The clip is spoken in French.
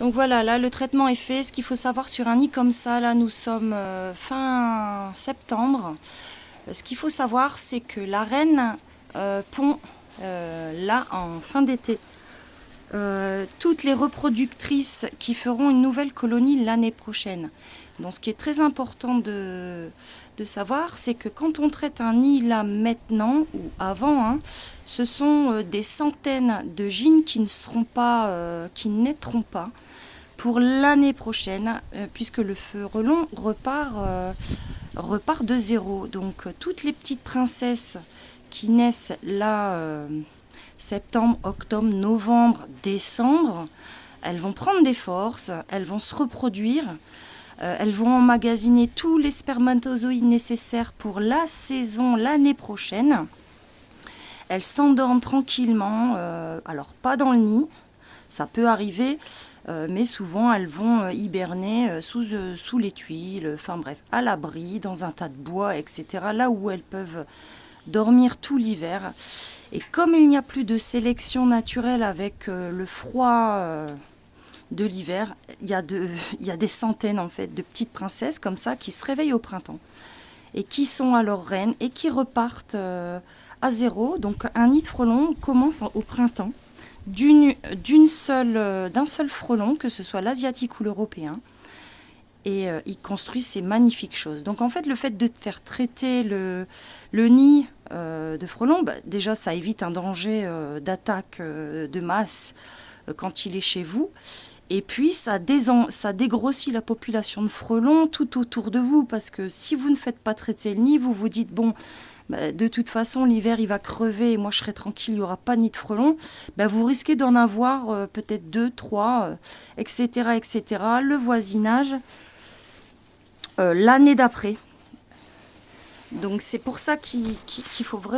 Donc voilà, là le traitement est fait. Ce qu'il faut savoir sur un nid comme ça, là nous sommes fin septembre. Ce qu'il faut savoir, c'est que la reine pond là en fin d'été. Toutes les reproductrices qui feront une nouvelle colonie l'année prochaine. Donc ce qui est très important de savoir, c'est que quand on traite un nid là maintenant ou avant, hein, ce sont des centaines de gynes qui ne seront pas, qui ne naîtront pas pour l'année prochaine, puisque le frelon repart de zéro. Donc toutes les petites princesses qui naissent là septembre, octobre, novembre, décembre, elles vont prendre des forces, elles vont se reproduire, elles vont emmagasiner tous les spermatozoïdes nécessaires pour la saison l'année prochaine. Elles s'endorment tranquillement, alors pas dans le nid, ça peut arriver, mais souvent elles vont hiberner sous les tuiles, enfin bref, à l'abri, dans un tas de bois, etc. Là où elles peuvent dormir tout l'hiver. Et comme il n'y a plus de sélection naturelle avec le froid de l'hiver, il y a des centaines en fait de petites princesses comme ça qui se réveillent au printemps et qui sont alors reines et qui repartent à zéro. Donc un nid de frelon commence au printemps d'un seul frelon, que ce soit l'asiatique ou l'européen. Et il construit ces magnifiques choses. Donc en fait, le fait de faire traiter le nid de frelon, bah, déjà ça évite un danger d'attaque de masse quand il est chez vous. Et puis ça dégrossit la population de frelons tout autour de vous, parce que si vous ne faites pas traiter le nid, vous vous dites, bon, bah, de toute façon l'hiver il va crever et moi je serai tranquille, il n'y aura pas de nid de frelons. Bah, vous risquez d'en avoir peut-être 2, 3, etc., etc. Le voisinage l'année d'après. Donc c'est pour ça qu'il faut vraiment